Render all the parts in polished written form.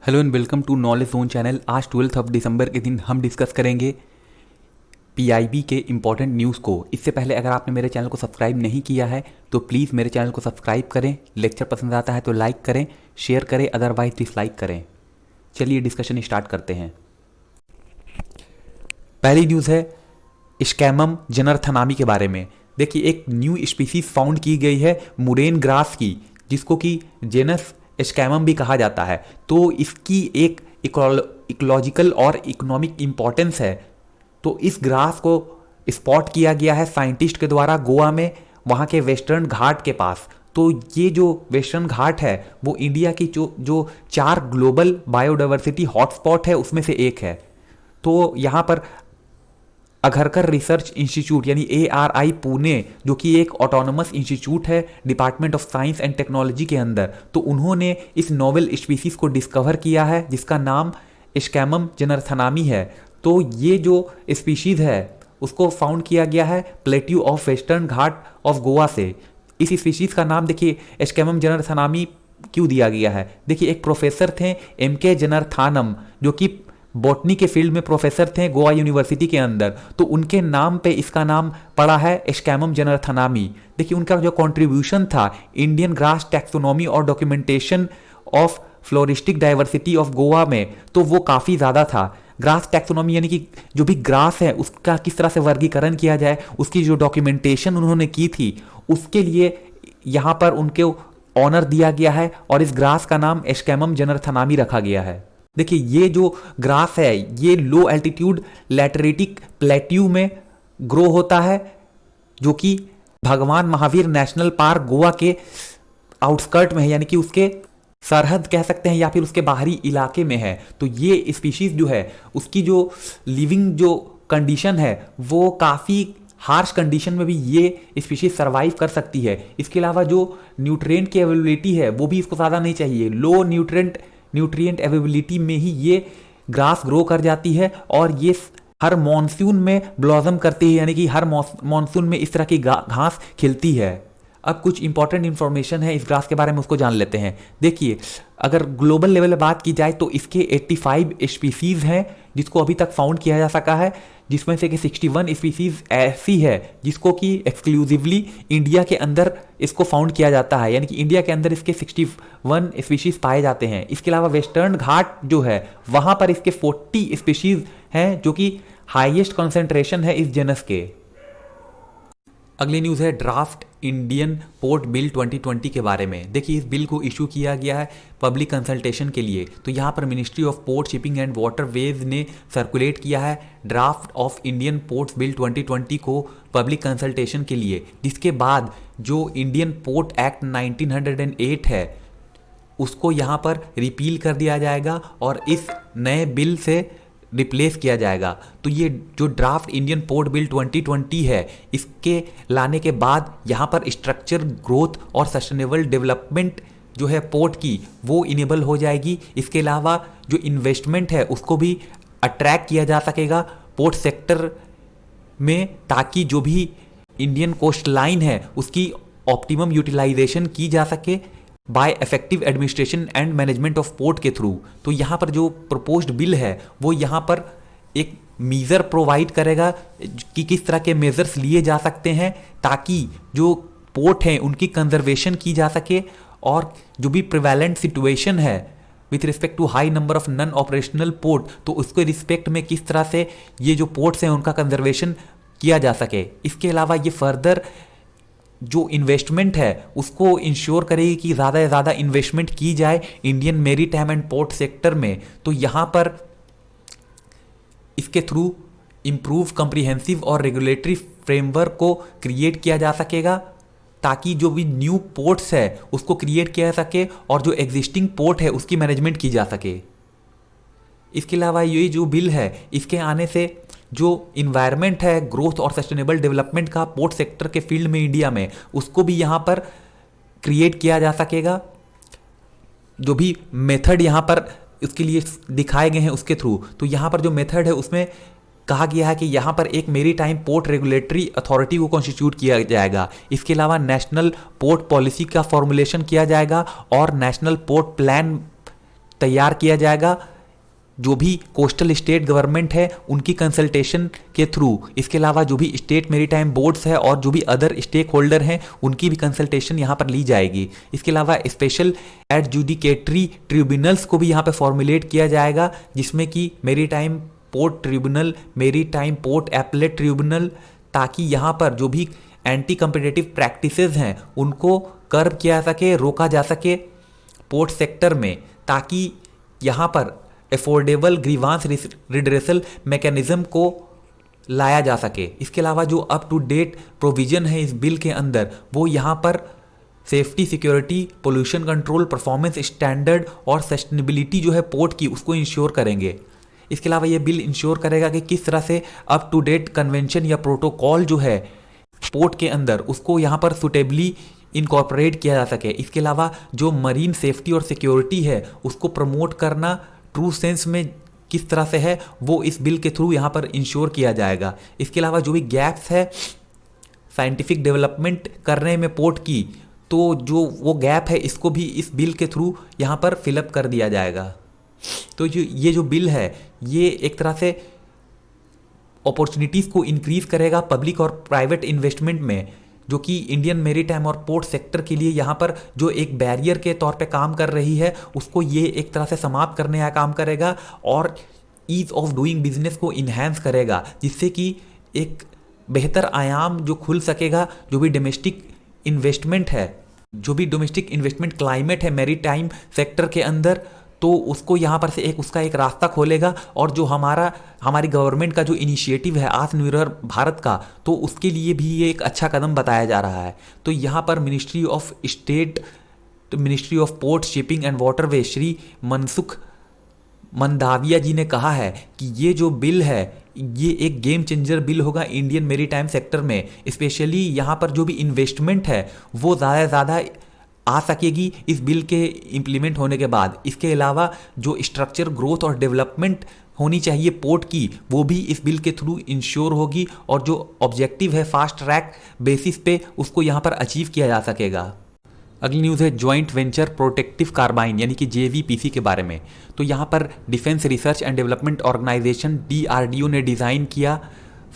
Hello and welcome to knowledge zone channel. आज 12 दिसंबर के दिन हम डिस्कस करेंगे पीआईबी के इम्पॉर्टेंट न्यूज़ को। इससे पहले अगर आपने मेरे चैनल को सब्सक्राइब नहीं किया है तो प्लीज़ मेरे चैनल को सब्सक्राइब करें। लेक्चर पसंद आता है तो लाइक करें, शेयर करें, अदरवाइज डिसलाइक करें। चलिए डिस्कशन स्टार्ट करते हैं। पहली न्यूज़ है स्कैमम जनरथनामी के बारे में। देखिए, एक न्यू स्पीसीज फाउंड की गई है मुरेन ग्रास की, जिसको कि जेनस स्कैमम भी कहा जाता है। तो इसकी एक इकोलॉजिकल और इकोनॉमिक इम्पॉर्टेंस है। तो इस ग्रास को स्पॉट किया गया है साइंटिस्ट के द्वारा गोवा में, वहाँ के वेस्टर्न घाट के पास। तो ये जो वेस्टर्न घाट है वो इंडिया की जो 4 ग्लोबल बायोडाइवर्सिटी हॉटस्पॉट है उसमें से एक है। तो यहाँ पर अघरकर रिसर्च इंस्टीट्यूट यानी ARI पुणे, जो कि एक ऑटोनमस इंस्टीट्यूट है department of science and technology के अंदर, तो उन्होंने इस नोवेल स्पीसीज को डिस्कवर किया है जिसका नाम स्कैमम जनरथनामी है। तो ये जो स्पीशीज है उसको फाउंड किया गया है plateau of western Ghat of Goa से। इस स्पीशीज का नाम देखिए स्कैमम जनरथनामी क्यों दिया गया है। देखिए, एक प्रोफेसर थे MK जनरथानम, जो कि बॉटनी के फील्ड में प्रोफेसर थे गोवा यूनिवर्सिटी के अंदर, तो उनके नाम पे इसका नाम पड़ा है स्कैमम जनरथनामी। देखिए, उनका जो कंट्रीब्यूशन था इंडियन ग्रास टैक्सोनॉमी और documentation of floristic diversity of Goa में, तो वो काफ़ी ज़्यादा था। ग्रास टैक्सोनॉमी यानी कि जो भी ग्रास है उसका किस तरह से वर्गीकरण किया जाए, उसकी जो डॉक्यूमेंटेशन उन्होंने की थी, उसके लिए यहाँ पर उनके ऑनर दिया गया है और इस ग्रास का नाम स्कैमम जनरथनामी रखा गया है। देखिए, ये जो ग्रास है ये लो एल्टीट्यूड लैटेरिटिक प्लेट्यू में ग्रो होता है, जो कि भगवान महावीर नेशनल पार्क गोवा के आउटस्कर्ट में है, यानी कि उसके सरहद कह सकते हैं या फिर उसके बाहरी इलाके में है। तो ये स्पीशीज जो है उसकी जो लिविंग जो कंडीशन है वो काफ़ी हार्श कंडीशन में भी ये स्पीशीज सर्वाइव कर सकती है। इसके अलावा जो न्यूट्रिएंट की अवेलेबिलिटी है वो भी इसको ज़्यादा नहीं चाहिए। लो न्यूट्रिएंट अवेलेबिलिटी में ही ये ग्रास ग्रो कर जाती है और ये हर मॉनसून में ब्लॉसम करती है, यानी कि हर मॉनसून में इस तरह की घास खिलती है। अब कुछ इंपॉर्टेंट इंफॉर्मेशन है इस ग्रास के बारे में, उसको जान लेते हैं। देखिए, अगर ग्लोबल लेवल पे बात की जाए तो इसके 85 स्पीसीज हैं जिसको अभी तक फाउंड किया जा सका है, जिसमें से कि 61 स्पीसीज ऐसी है जिसको कि एक्सक्लूसिवली इंडिया के अंदर इसको फाउंड किया जाता है, यानी कि इंडिया के अंदर इसके 61 स्पीशीज पाए जाते हैं। इसके अलावा वेस्टर्न घाट जो है वहाँ पर इसके 40 स्पीशीज हैं, जो कि हाईएस्ट कॉन्सेंट्रेशन है इस जेनस के। अगली न्यूज़ है ड्राफ्ट इंडियन पोर्ट बिल 2020 के बारे में। देखिए, इस बिल को इशू किया गया है पब्लिक कंसल्टेशन के लिए। तो यहाँ पर ministry of port shipping and waterways ने सर्कुलेट किया है draft of Indian ports bill 2020 को पब्लिक कंसल्टेशन के लिए, जिसके बाद जो इंडियन पोर्ट एक्ट 1908 है उसको यहाँ पर रिपील कर दिया जाएगा और इस नए बिल से रिप्लेस किया जाएगा। तो ये जो ड्राफ्ट इंडियन पोर्ट बिल 2020 है इसके लाने के बाद यहाँ पर स्ट्रक्चर ग्रोथ और सस्टेनेबल डेवलपमेंट जो है पोर्ट की वो इनेबल हो जाएगी। इसके अलावा जो इन्वेस्टमेंट है उसको भी अट्रैक्ट किया जा सकेगा पोर्ट सेक्टर में, ताकि जो भी इंडियन कोस्ट लाइन है उसकी ऑप्टिमम यूटिलाइजेशन की जा सके bye effective administration and management of port के थ्रू। तो यहाँ पर जो प्रपोज्ड बिल है वो यहाँ पर एक मेजर प्रोवाइड करेगा कि किस तरह के मेजर्स लिए जा सकते हैं ताकि जो पोर्ट हैं उनकी कंजर्वेशन की जा सके, और जो भी प्रिवेलेंट सिचुएशन है with respect to high number of non operational port, तो उसके रिस्पेक्ट में किस तरह से ये जो पोर्ट्स हैं उनका कंजर्वेशन किया जा सके। इसके अलावा ये फर्दर जो इन्वेस्टमेंट है उसको इंश्योर करेगी कि ज़्यादा से ज़्यादा इन्वेस्टमेंट की जाए Indian maritime and port sector में। तो यहाँ पर इसके थ्रू इम्प्रूव कम्प्रिहेंसिव और रेगुलेटरी फ्रेमवर्क को क्रिएट किया जा सकेगा, ताकि जो भी न्यू पोर्ट्स है उसको क्रिएट किया जा सके और जो एग्जिस्टिंग पोर्ट है उसकी मैनेजमेंट की जा सके। इसके अलावा ये जो बिल है इसके आने से जो इन्वायरमेंट है ग्रोथ और सस्टेनेबल डेवलपमेंट का पोर्ट सेक्टर के फील्ड में इंडिया में, उसको भी यहाँ पर क्रिएट किया जा सकेगा। जो भी मेथड यहाँ पर उसके लिए दिखाए गए हैं उसके थ्रू, तो यहाँ पर जो मेथड है उसमें कहा गया है कि यहाँ पर एक मेरीटाइम पोर्ट रेगुलेटरी अथॉरिटी को कॉन्स्टिट्यूट किया जाएगा। इसके अलावा नेशनल पोर्ट पॉलिसी का फॉर्मुलेशन किया जाएगा और नेशनल पोर्ट प्लान तैयार किया जाएगा जो भी कोस्टल स्टेट गवर्नमेंट है उनकी कंसल्टेशन के थ्रू। इसके अलावा जो भी स्टेट मेरीटाइम बोर्ड्स है और जो भी अदर स्टेक होल्डर हैं उनकी भी कंसल्टेशन यहाँ पर ली जाएगी। इसके अलावा स्पेशल एडजुडिकेटरी ट्रिब्यूनल्स को भी यहाँ पर फॉर्मुलेट किया जाएगा, जिसमें कि maritime port tribunal, maritime port appellate tribunal, ताकि यहाँ पर जो भी एंटी कम्पिटिटिव प्रैक्टिसेस हैं उनको कर्ब किया सके, रोका जा सके पोर्ट सेक्टर में, ताकि यहाँ पर एफोर्डेबल ग्रीवांस रिड्रेसल मैकेनिज्म को लाया जा सके। इसके अलावा जो अप टू डेट प्रोविजन है इस बिल के अंदर वो यहाँ पर safety, security, pollution control, performance standard और सस्टेनेबिलिटी जो है पोर्ट की उसको इंश्योर करेंगे। इसके अलावा ये बिल इंश्योर करेगा कि किस तरह से अप टू डेट कन्वेंशन या प्रोटोकॉल जो है पोर्ट के अंदर उसको यहाँ पर सुटेबली इनकॉर्पोरेट किया जा सके। इसके अलावा जो मरीन सेफ्टी और सिक्योरिटी है उसको प्रमोट करना ट्रू सेंस में किस तरह से है वो इस बिल के थ्रू यहाँ पर इंश्योर किया जाएगा। इसके अलावा जो भी गैप्स है साइंटिफिक डेवलपमेंट करने में पोर्ट की, तो जो वो गैप है इसको भी इस बिल के थ्रू यहाँ पर फिलअप कर दिया जाएगा। तो ये जो बिल है ये एक तरह से अपॉर्चुनिटीज़ को इंक्रीज करेगा पब्लिक और प्राइवेट इन्वेस्टमेंट में, जो कि इंडियन मेरीटाइम और पोर्ट सेक्टर के लिए यहाँ पर जो एक बैरियर के तौर पे काम कर रही है उसको ये एक तरह से समाप्त करने का काम करेगा और ईज ऑफ डूइंग बिजनेस को इन्हेंस करेगा, जिससे कि एक बेहतर आयाम जो खुल सकेगा। जो भी डोमेस्टिक इन्वेस्टमेंट है, जो भी डोमेस्टिक इन्वेस्टमेंट क्लाइमेट है मेरीटाइम सेक्टर के अंदर, तो उसको यहाँ पर से उसका एक रास्ता खोलेगा। और जो हमारी गवर्नमेंट का जो इनिशिएटिव है आत्मनिर्भर भारत का, तो उसके लिए भी ये एक अच्छा कदम बताया जा रहा है। तो यहाँ पर ministry of state, ministry of port, shipping and waterway Shri Mansukh Mandaviya ji ने कहा है कि ये जो बिल है ये एक गेम चेंजर बिल होगा इंडियन मेरीटाइम सेक्टर में। स्पेशली यहाँ पर जो भी इन्वेस्टमेंट है वो ज़्यादा से ज़्यादा आ सकेगी इस बिल के इम्प्लीमेंट होने के बाद। इसके अलावा जो स्ट्रक्चर ग्रोथ और डेवलपमेंट होनी चाहिए पोर्ट की वो भी इस बिल के थ्रू इंश्योर होगी, और जो ऑब्जेक्टिव है फास्ट ट्रैक बेसिस पे उसको यहाँ पर अचीव किया जा सकेगा। अगली न्यूज़ है जॉइंट वेंचर प्रोटेक्टिव कार्बाइन यानी कि JVPC के बारे में। तो यहाँ पर defence research and development organisation DRDO ने डिज़ाइन किया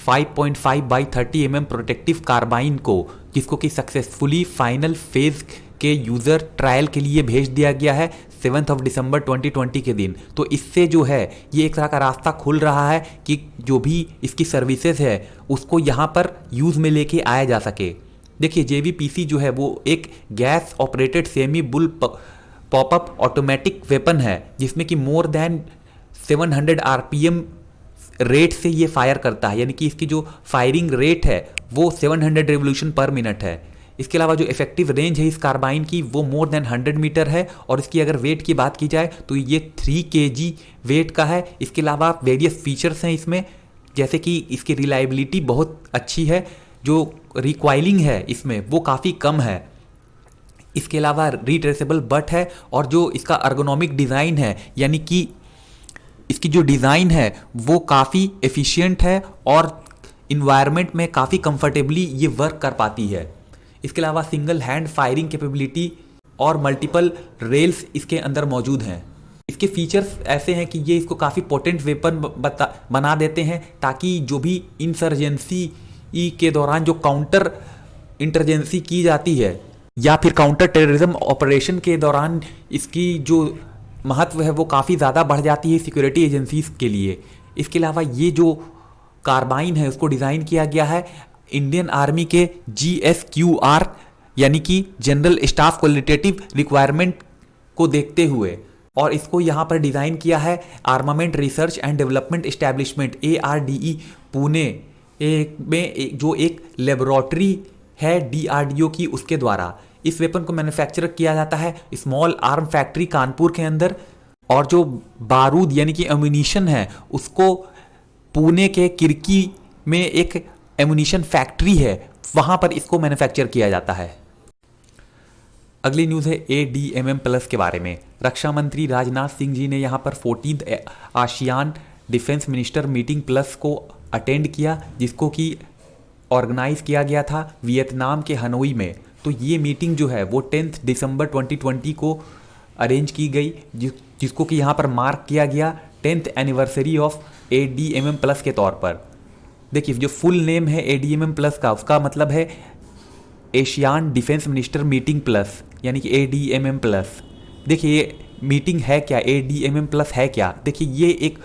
5.5 बाई 30 mm प्रोटेक्टिव कार्बाइन को, जिसको कि सक्सेसफुली फाइनल फेज के यूज़र ट्रायल के लिए भेज दिया गया है 7 दिसंबर 2020 के दिन। तो इससे जो है ये एक तरह का रास्ता खुल रहा है कि जो भी इसकी सर्विसेज है उसको यहाँ पर यूज़ में लेके आया जा सके। देखिए JVPC जो है वो एक gas operated semi bull popup automatic weapon है, जिसमें कि मोर देन 700 RPM रेट से ये फायर करता है, यानी कि इसकी जो फायरिंग रेट है वो 700 रिवोल्यूशन पर मिनट है। इसके अलावा जो इफेक्टिव रेंज है इस कार्बाइन की वो मोर देन 100 मीटर है, और इसकी अगर वेट की बात की जाए तो ये 3 kg वेट का है। इसके अलावा वेरियस फीचर्स हैं इसमें, जैसे कि इसकी रिलायबिलिटी बहुत अच्छी है, जो रिक्वाइलिंग है इसमें वो काफ़ी कम है। इसके अलावा रिट्रेसेबल बट है, और जो इसका अर्गोनॉमिक डिज़ाइन है यानी कि इसकी जो डिज़ाइन है वो काफ़ी एफिशिएंट है और इन्वायरमेंट में काफ़ी कंफर्टेबली ये वर्क कर पाती है। इसके अलावा सिंगल हैंड फायरिंग कैपेबिलिटी और मल्टीपल रेल्स इसके अंदर मौजूद हैं। इसके फीचर्स ऐसे हैं कि ये इसको काफ़ी पोटेंट वेपन बना देते हैं, ताकि जो भी इंसर्जेंसी के दौरान जो काउंटर इंटरजेंसी की जाती है या फिर काउंटर टेररिज्म ऑपरेशन के दौरान इसकी जो महत्व है वो काफ़ी ज़्यादा बढ़ जाती है सिक्योरिटी एजेंसीज के लिए। इसके अलावा ये जो कार्बाइन है उसको डिज़ाइन किया गया है इंडियन आर्मी के GSQR यानी कि जनरल स्टाफ क्वालिटेटिव रिक्वायरमेंट को देखते हुए, और इसको यहाँ पर डिज़ाइन किया है armament research and development establishment ARDE Pune में, जो एक लेबोरेटरी है DRDO की, उसके द्वारा इस वेपन को मैन्युफैक्चर किया जाता है स्मॉल आर्म फैक्ट्री कानपुर के अंदर। और जो बारूद यानी कि एम्यूनिशन है उसको पुणे के किरकी में एक एम्यूनिशन फैक्ट्री है, वहाँ पर इसको मैन्युफैक्चर किया जाता है। अगली न्यूज़ है ADMM+ के बारे में। रक्षा मंत्री राजनाथ सिंह जी ने यहाँ पर 14th ASEAN defence minister meeting plus को अटेंड किया, जिसको कि ऑर्गेनाइज किया गया था वियतनाम के हनोई में। तो ये मीटिंग जो है वो 10 दिसंबर 2020 को अरेंज की गई, जिसको कि यहाँ पर मार्क किया गया 10th एनिवर्सरी ऑफ ADMM+ के तौर पर। देखिए जो फुल नेम है ADMM+ का, उसका मतलब है ASEAN defence minister meeting plus, यानी कि ADMM+। देखिए ये मीटिंग है क्या, ADMM+ है क्या? देखिए ये एक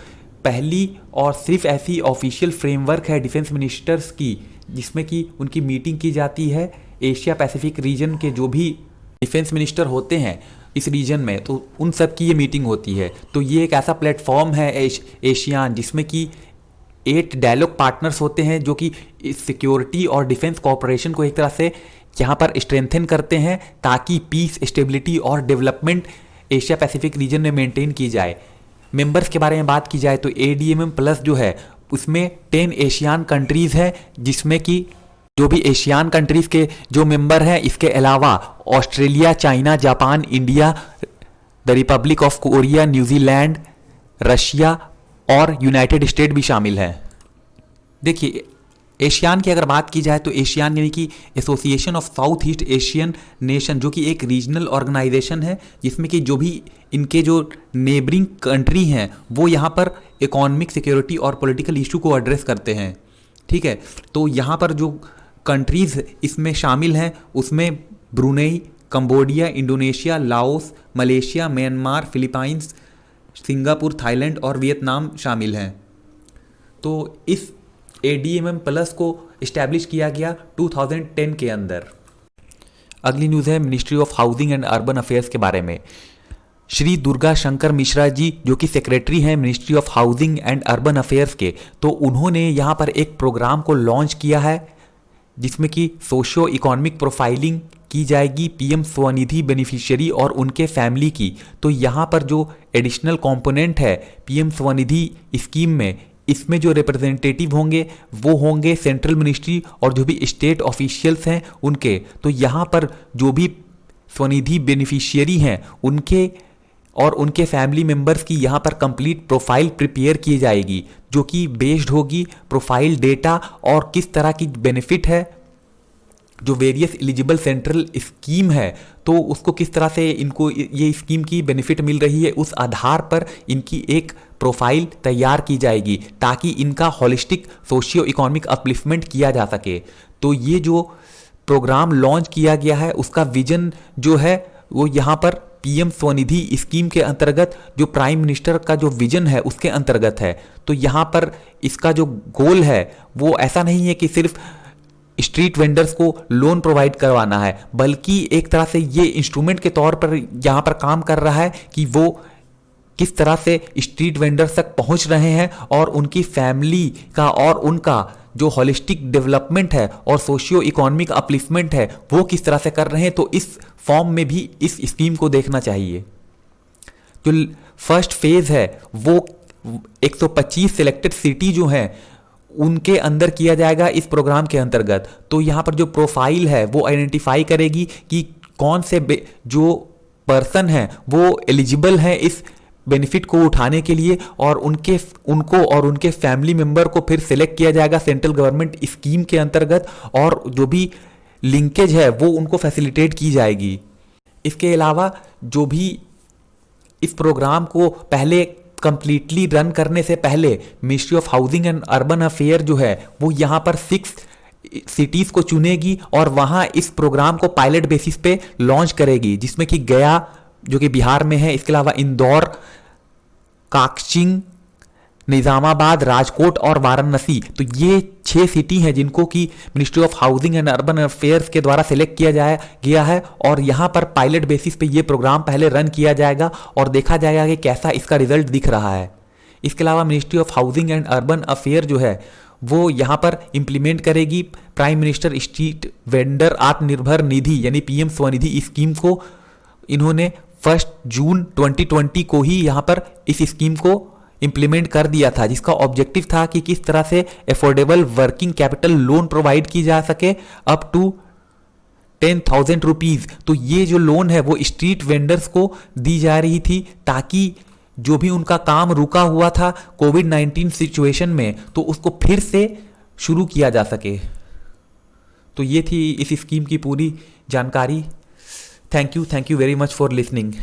पहली और सिर्फ ऐसी ऑफिशियल फ्रेमवर्क है डिफेंस मिनिस्टर्स की जिसमें कि उनकी मीटिंग की जाती है। एशिया पैसिफिक रीजन के जो भी डिफेंस मिनिस्टर होते हैं इस रीजन में, तो उन सब की ये मीटिंग होती है। तो ये एक ऐसा प्लेटफॉर्म है एशियान, जिसमें कि 8 डायलॉग पार्टनर्स होते हैं जो कि सिक्योरिटी और डिफेंस कोऑपरेशन को एक तरह से यहाँ पर स्ट्रेंथन करते हैं, ताकि पीस, स्टेबिलिटी और डेवलपमेंट एशिया पैसिफिक रीजन में मेंटेन की जाए। मेंबर्स के बारे में बात की जाए तो ADMM+ जो है उसमें 10 एशियान कंट्रीज़ हैं, जिसमें कि जो भी एशियान कंट्रीज़ के जो मेंबर हैं, इसके अलावा Australia, China, Japan, India, the Republic of Korea, New Zealand, Russia और यूनाइटेड स्टेट भी शामिल हैं। देखिए एशियान की अगर बात की जाए तो एशियान यानी कि association of south east Asian nation, जो कि एक रीजनल ऑर्गेनाइजेशन है, जिसमें कि जो भी इनके जो नेबरिंग कंट्री हैं वो यहाँ पर इकोनॉमिक, सिक्योरिटी और पॉलिटिकल इशू को एड्रेस करते हैं। ठीक है, तो यहाँ पर जो कंट्रीज़ इसमें शामिल हैं उसमें Brunei, Cambodia, Indonesia, Laos, Malaysia, Myanmar, Philippines, Singapore, Thailand और वियतनाम शामिल हैं। तो इस ADMM+ को इस्टेब्लिश किया गया 2010 के अंदर। अगली न्यूज़ है ministry of housing and urban affairs के बारे में। श्री दुर्गा शंकर मिश्रा जी जो कि सेक्रेटरी हैं ministry of housing and urban affairs के, तो उन्होंने यहाँ पर एक प्रोग्राम को लॉन्च किया है जिसमें कि सोशियो इकोनॉमिक प्रोफाइलिंग की जाएगी PM स्वनिधि बेनिफिशियरी और उनके फैमिली की। तो यहाँ पर जो एडिशनल कंपोनेंट है PM स्वनिधि स्कीम में, इसमें जो रिप्रेजेंटेटिव होंगे वो होंगे सेंट्रल मिनिस्ट्री और जो भी स्टेट ऑफिशियल्स हैं उनके। तो यहाँ पर जो भी स्वनिधि बेनिफिशियरी हैं उनके और उनके फैमिली मेंबर्स की यहाँ पर कंप्लीट प्रोफाइल प्रिपेयर की जाएगी, जो कि बेस्ड होगी प्रोफाइल डेटा और किस तरह की बेनिफिट है, जो वेरियस एलिजिबल सेंट्रल स्कीम है तो उसको किस तरह से इनको ये स्कीम की बेनिफिट मिल रही है, उस आधार पर इनकी एक प्रोफाइल तैयार की जाएगी ताकि इनका होलिस्टिक सोशियो इकोनॉमिक अपलिफ्टमेंट किया जा सके। तो ये जो प्रोग्राम लॉन्च किया गया है उसका विजन जो है वो यहाँ पर PM स्वनिधि स्कीम के अंतर्गत जो प्राइम मिनिस्टर का जो विजन है उसके अंतर्गत है। तो यहाँ पर इसका जो गोल है वो ऐसा नहीं है कि सिर्फ स्ट्रीट वेंडर्स को लोन प्रोवाइड करवाना है, बल्कि एक तरह से ये इंस्ट्रूमेंट के तौर पर यहाँ पर काम कर रहा है कि वो किस तरह से स्ट्रीट वेंडर्स तक पहुँच रहे हैं और उनकी फैमिली का और उनका जो होलिस्टिक डेवलपमेंट है और सोशियो इकोनॉमिक अपलिफ्टमेंट है वो किस तरह से कर रहे हैं। तो इस फॉर्म में भी इस स्कीम को देखना चाहिए। जो फर्स्ट फेज है वो 125 सिलेक्टेड सिटी जो हैं उनके अंदर किया जाएगा इस प्रोग्राम के अंतर्गत। तो यहाँ पर जो प्रोफाइल है वो आइडेंटिफाई करेगी कि कौन से जो पर्सन हैं वो एलिजिबल हैं इस बेनिफिट को उठाने के लिए, और उनको और उनके फैमिली मेंबर को फिर सिलेक्ट किया जाएगा सेंट्रल गवर्नमेंट स्कीम के अंतर्गत, और जो भी लिंकेज है वो उनको फैसिलिटेट की जाएगी। इसके अलावा जो भी इस प्रोग्राम को पहले कंप्लीटली रन करने से पहले ministry of housing and urban affair जो है वो यहाँ पर 6 सिटीज़ को चुनेगी और वहाँ इस प्रोग्राम को पायलट बेसिस पे लॉन्च करेगी, जिसमें कि गया जो कि बिहार में है, इसके अलावा इंदौर, काकचिंग, निज़ामाबाद, राजकोट और वाराणसी। तो ये 6 सिटी हैं जिनको कि ministry of housing and urban affairs के द्वारा सिलेक्ट किया गया है, और यहाँ पर पायलट बेसिस पे ये प्रोग्राम पहले रन किया जाएगा और देखा जाएगा कि कैसा इसका रिजल्ट दिख रहा है। इसके अलावा ministry of housing and urban affair जो है वो यहाँ पर इम्प्लीमेंट करेगी prime minister street vendor Atmanirbhar Nidhi यानी PM स्वनिधि स्कीम को। इन्होंने 1 जून 2020 को ही यहाँ पर इस स्कीम को इम्प्लीमेंट कर दिया था, जिसका ऑब्जेक्टिव था कि किस तरह से affordable working capital loan provide की जा सके अप टू 10,000 रुपीज़। तो ये जो लोन है वो स्ट्रीट वेंडर्स को दी जा रही थी ताकि जो भी उनका काम रुका हुआ था कोविड-19 सिचुएशन में तो उसको फिर से शुरू किया जा सके। तो ये थी इस स्कीम की पूरी जानकारी। Thank you very much for listening.